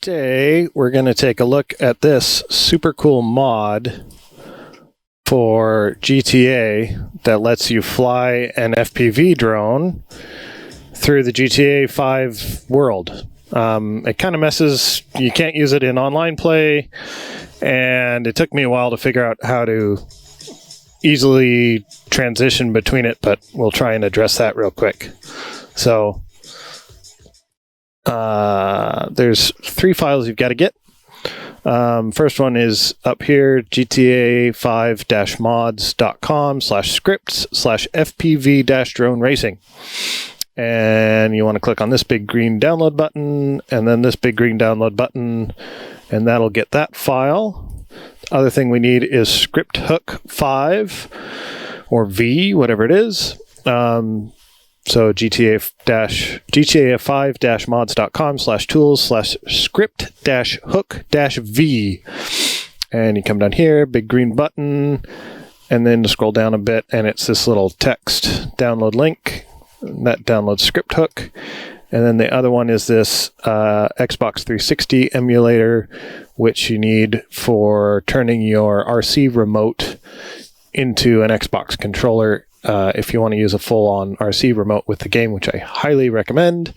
Today, we're going to take a look at this super cool mod for GTA that lets you fly an FPV drone through the GTA 5 world. It kind of messes, you can't use it in online play, and it took me a while to figure out how to easily transition between it, but we'll try and address that real quick. So, there's 3 files you've got to get. First one is up here, GTAV-mods.com/scripts/FPV-drone racing. And you want to click on this big green download button, and then this big green download button, and that'll get that file. The other thing we need is script hook 5, or V, whatever it is. So GTAV-mods.com/tools/script-hook-v. And you come down here, big green button, and then scroll down a bit, and it's this little text download link. That downloads script hook. And then the other one is this Xbox 360 emulator, which you need for turning your RC remote into an Xbox controller. If you want to use a full-on RC remote with the game, which I highly recommend.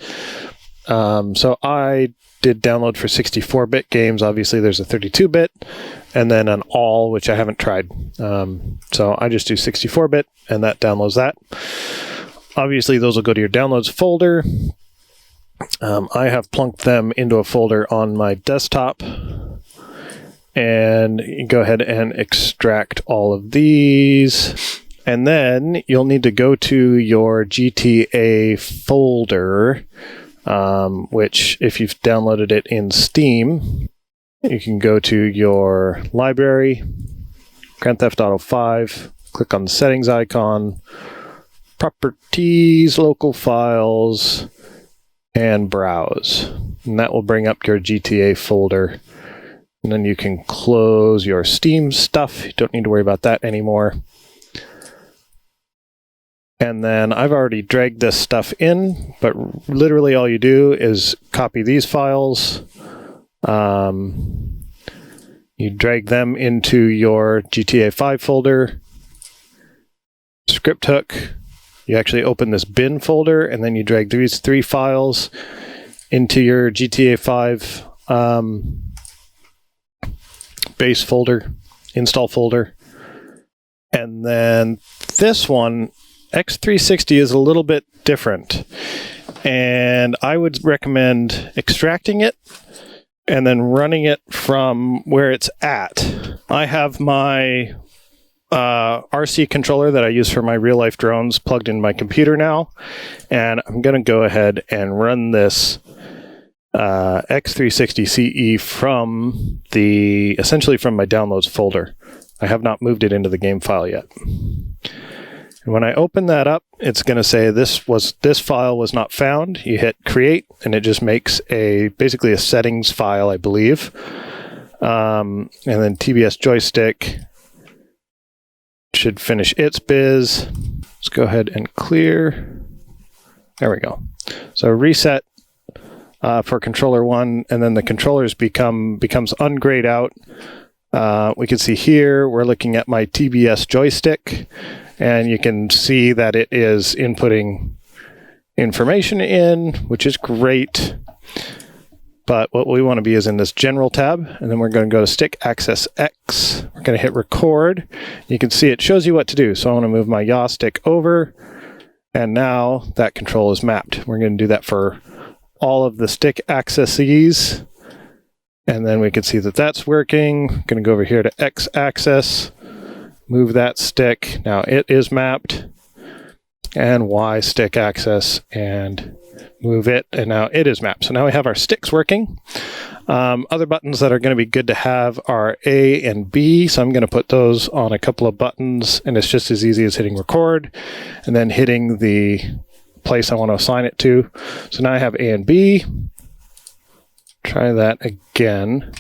So I did download for 64-bit games. Obviously, there's a 32-bit, and then an all, which I haven't tried. So I just do 64-bit, and that downloads that. Obviously, those will go to your downloads folder. I have plunked them into a folder on my desktop. And you go ahead and extract all of these. And then you'll need to go to your GTA folder, which if you've downloaded it in Steam, you can go to your library, Grand Theft Auto 5, click on the settings icon, properties, local files, and browse. And that will bring up your GTA folder. And then you can close your Steam stuff. You don't need to worry about that anymore. And then I've already dragged this stuff in, but literally all you do is copy these files. You drag them into your GTA 5 folder. Script hook. You actually open this bin folder, and then you drag these 3 files into your GTA 5 base folder, install folder. And then this one, X360, is a little bit different, and I would recommend extracting it and then running it from where it's at. I have my RC controller that I use for my real-life drones plugged in my computer now, and I'm going to go ahead and run this X360 CE from essentially from my downloads folder. I have not moved it into the game file yet. And when I open that up, it's going to say this file was not found. You hit create, and it just makes basically a settings file, I believe. And then TBS joystick should finish its biz. Let's go ahead and clear. There we go. So reset for controller 1, and then the controllers becomes ungrayed out. We can see here we're looking at my TBS joystick, and you can see that it is inputting information in, which is great. But what we want to be is in this general tab, and then we're going to go to stick access X. We're going to hit record. You can see it shows you what to do. So I want to move my yaw stick over, and now that control is mapped. We're going to do that for all of the stick accesses, and then we can see that that's working. I'm going to go over here to X axis, move that stick. Now it is mapped, and Y stick access, and move it, and now it is mapped. So now we have our sticks working. Other buttons that are going to be good to have are A and B, so I'm going to put those on a couple of buttons, and it's just as easy as hitting record and then hitting the place I want to assign it to. So now I have A and B. Try that again.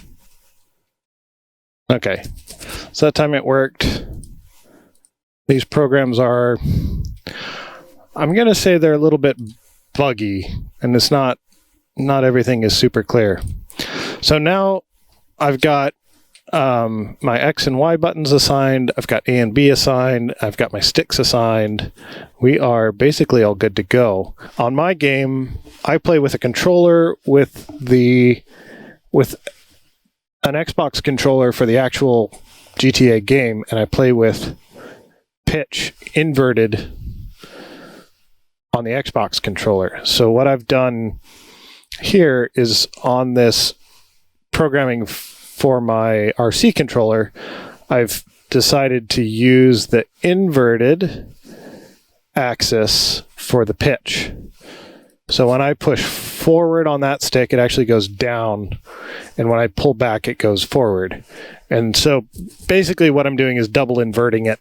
Okay, so that time it worked. These programs are, I'm going to say they're a little bit buggy, and it's not everything is super clear. So now I've got my X and Y buttons assigned. I've got A and B assigned. I've got my sticks assigned. We are basically all good to go. On my game, I play with a controller with an Xbox controller for the actual GTA game, and I play with pitch inverted on the Xbox controller. So what I've done here is on this programming for my RC controller, I've decided to use the inverted axis for the pitch. So when I push forward on that stick, it actually goes down, and when I pull back, it goes forward. And so basically what I'm doing is double inverting it.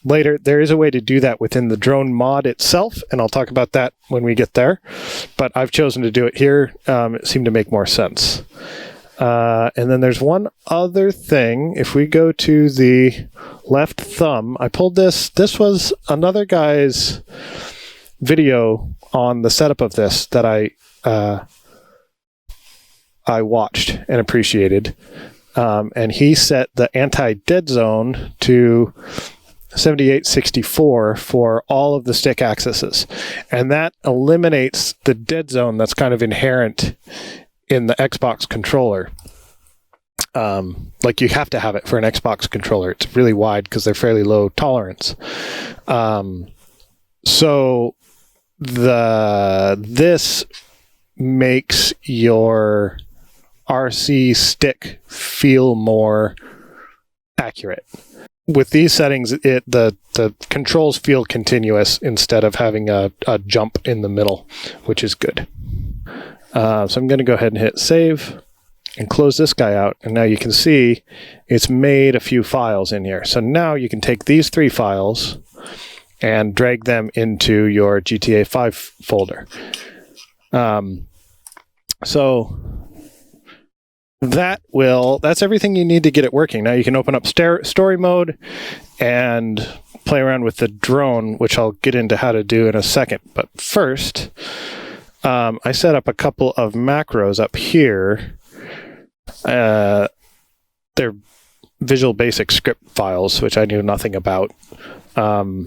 Later, there is a way to do that within the drone mod itself, and I'll talk about that when we get there. But I've chosen to do it here. It seemed to make more sense. And then there's one other thing. If we go to the left thumb, I pulled this. This was another guy's video on the setup of this that I watched and appreciated. And he set the anti-dead zone to 7864 for all of the stick axes. And that eliminates the dead zone that's kind of inherent in the Xbox controller. Like you have to have it for an Xbox controller. It's really wide because they're fairly low tolerance. So this makes your RC stick feel more accurate. With these settings, the controls feel continuous instead of having a jump in the middle, which is good. So I'm going to go ahead and hit save and close this guy out. And now you can see it's made a few files in here. So now you can take these 3 files and drag them into your GTA 5 folder. So that's everything you need to get it working. Now you can open up story mode and play around with the drone, which I'll get into how to do in a second. But first, I set up a couple of macros up here. They're Visual Basic script files, which I knew nothing about. But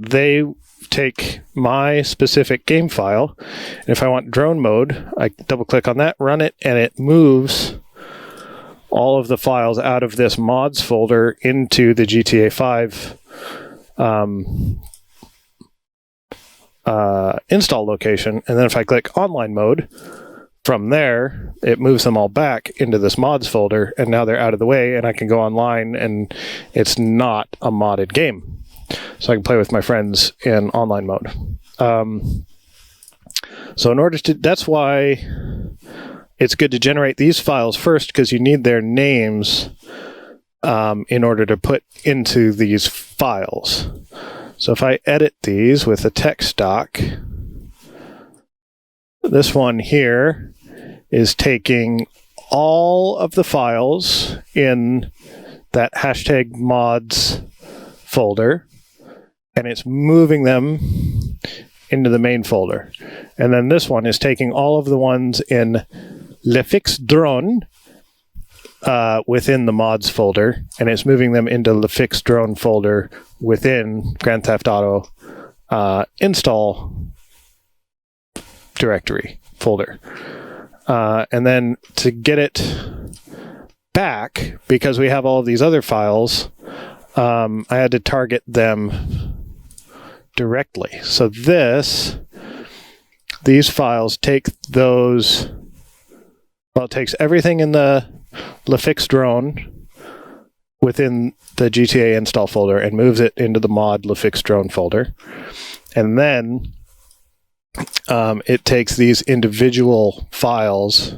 they take my specific game file, and if I want drone mode, I double click on that, run it, and it moves all of the files out of this mods folder into the GTA 5 install location. And then if I click online mode, from there, it moves them all back into this mods folder, and now they're out of the way, and I can go online, and it's not a modded game. So I can play with my friends in online mode. So in order to, that's why it's good to generate these files first, because you need their names in order to put into these files. So if I edit these with a text doc, this one here is taking all of the files in that hashtag mods folder, and it's moving them into the main folder. And then this one is taking all of the ones in LeFixDrone within the mods folder, and it's moving them into LeFixDrone folder within Grand Theft Auto install directory folder. And then to get it back, because we have all of these other files, I had to target them directly. So these files take those, well, it takes everything in the LeFixDrone within the GTA install folder and moves it into the mod LeFixDrone folder. And then it takes these individual files,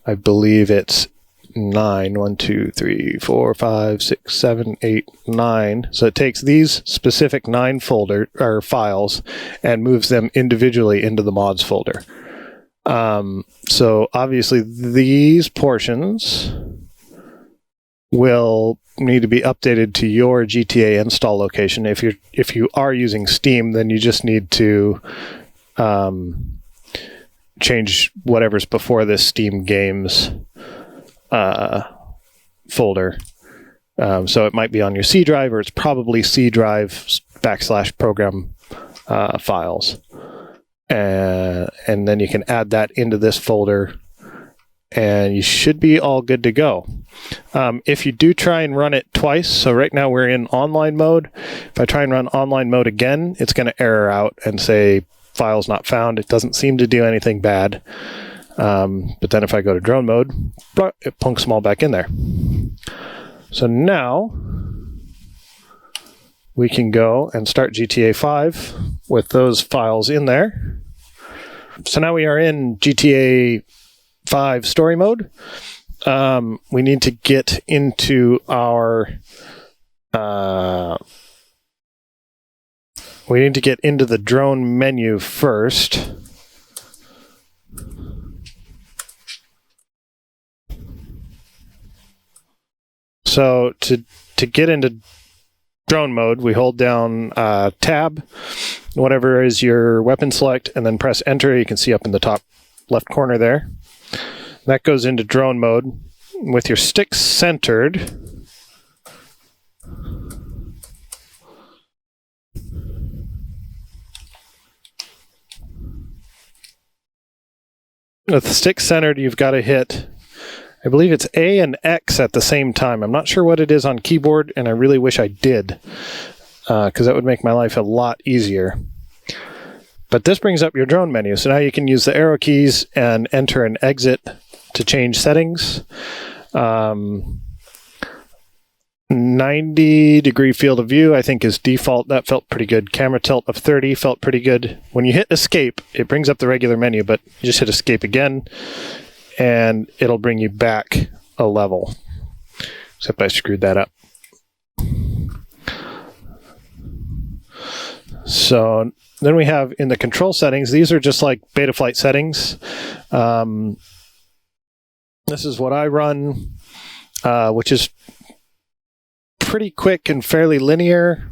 I believe it's 9, 1, 2, 3, 4, 5, 6, 7, 8, 9. So it takes these specific 9 folder or files and moves them individually into the mods folder. So obviously these portions will need to be updated to your GTA install location. If you are using Steam, then you just need to change whatever's before this Steam Games folder. So it might be on your C drive, or it's probably C drive /program files. And then you can add that into this folder, and you should be all good to go. If you do try and run it twice, so right now we're in online mode. If I try and run online mode again, it's going to error out and say files not found. It doesn't seem to do anything bad. But then if I go to drone mode, it plunks them all back in there. So now we can go and start GTA 5 with those files in there. So now we are in GTA 5 story mode. We need to get into our the drone menu first. So to get into drone mode, we hold down tab, whatever is your weapon select, and then press enter. You can see up in the top left corner there. That goes into drone mode with your stick centered. With the stick centered, you've got to hit, I believe it's A and X at the same time. I'm not sure what it is on keyboard, and I really wish I did, because that would make my life a lot easier. But this brings up your drone menu. So now you can use the arrow keys and enter and exit to change settings. 90-degree field of view, I think, is default. That felt pretty good. Camera tilt of 30 felt pretty good. When you hit escape, it brings up the regular menu, but you just hit escape again, and it'll bring you back a level. Except I screwed that up. So then we have in the control settings, these are just like Betaflight settings. This is what I run, which is pretty quick and fairly linear,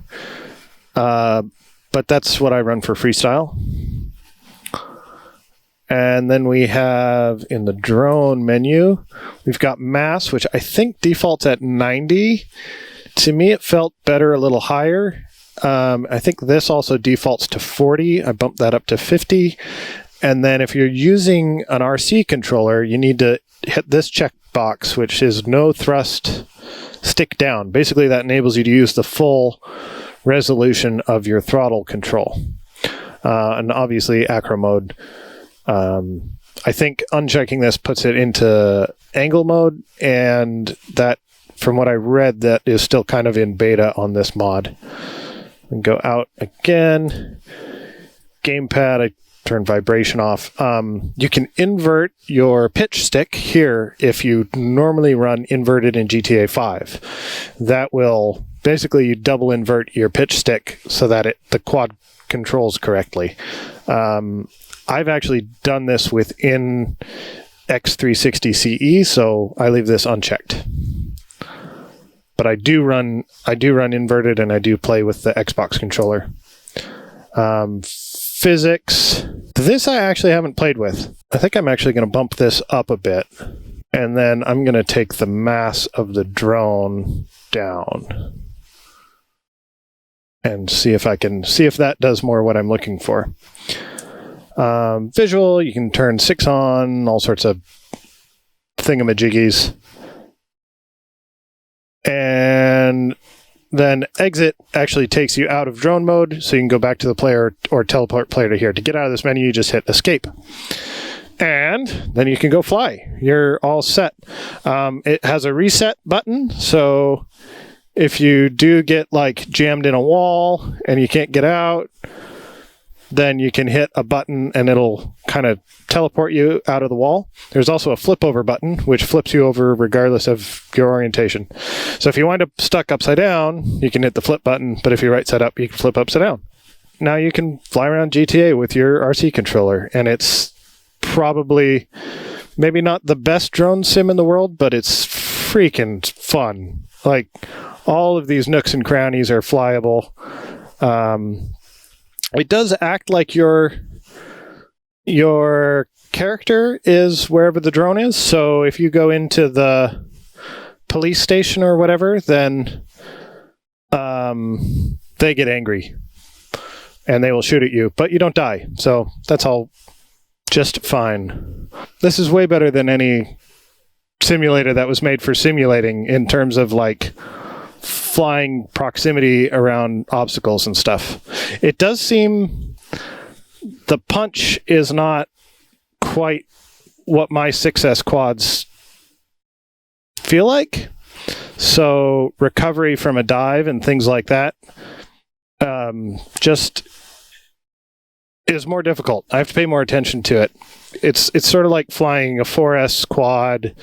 but that's what I run for freestyle. And then we have in the drone menu, we've got mass, which I think defaults at 90. To me, it felt better a little higher. I think this also defaults to 40. I bumped that up to 50. And then if you're using an RC controller, you need to hit this checkbox, which is no thrust stick down. Basically, that enables you to use the full resolution of your throttle control. And obviously, acro mode. I think unchecking this puts it into angle mode, and that, from what I read, that is still kind of in beta on this mod. And go out again. Gamepad, I turn vibration off. You can invert your pitch stick here if you normally run inverted in GTA 5. That will basically, you double invert your pitch stick so that the quad controls correctly. I've actually done this within X360 CE, so I leave this unchecked. But I do run inverted, and I do play with the Xbox controller. Physics. This I actually haven't played with. I think I'm actually going to bump this up a bit. And then I'm going to take the mass of the drone down. And see if that does more what I'm looking for. Visual, you can turn 6 on, all sorts of thingamajiggies. And then exit actually takes you out of drone mode, so you can go back to the player or teleport player to here. To get out of this menu, you just hit escape. And then you can go fly. You're all set. It has a reset button, so if you do get like jammed in a wall and you can't get out, then you can hit a button and it'll kind of teleport you out of the wall. There's also a flip over button, which flips you over regardless of your orientation. So if you wind up stuck upside down, you can hit the flip button, but if you're right side up, you can flip upside down. Now you can fly around GTA with your RC controller, and it's probably maybe not the best drone sim in the world, but it's freaking fun. Like, all of these nooks and crannies are flyable. It does act like your character is wherever the drone is. So if you go into the police station or whatever, then they get angry and they will shoot at you, but you don't die. So that's all just fine. This is way better than any simulator that was made for simulating in terms of like flying proximity around obstacles and stuff. It does seem the punch is not quite what my 6S quads feel like. So recovery from a dive and things like that just is more difficult. I have to pay more attention to it. It's sort of like flying a 4S quad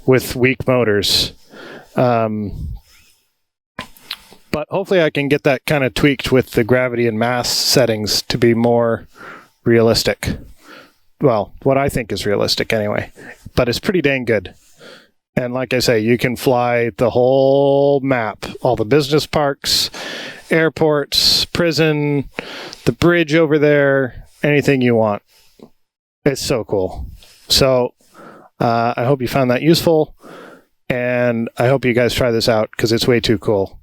with weak motors. But hopefully I can get that kind of tweaked with the gravity and mass settings to be more realistic. Well, what I think is realistic anyway. But it's pretty dang good. And like I say, you can fly the whole map, all the business parks, airports, prison, the bridge over there, anything you want. It's so cool. So I hope you found that useful, and I hope you guys try this out because it's way too cool.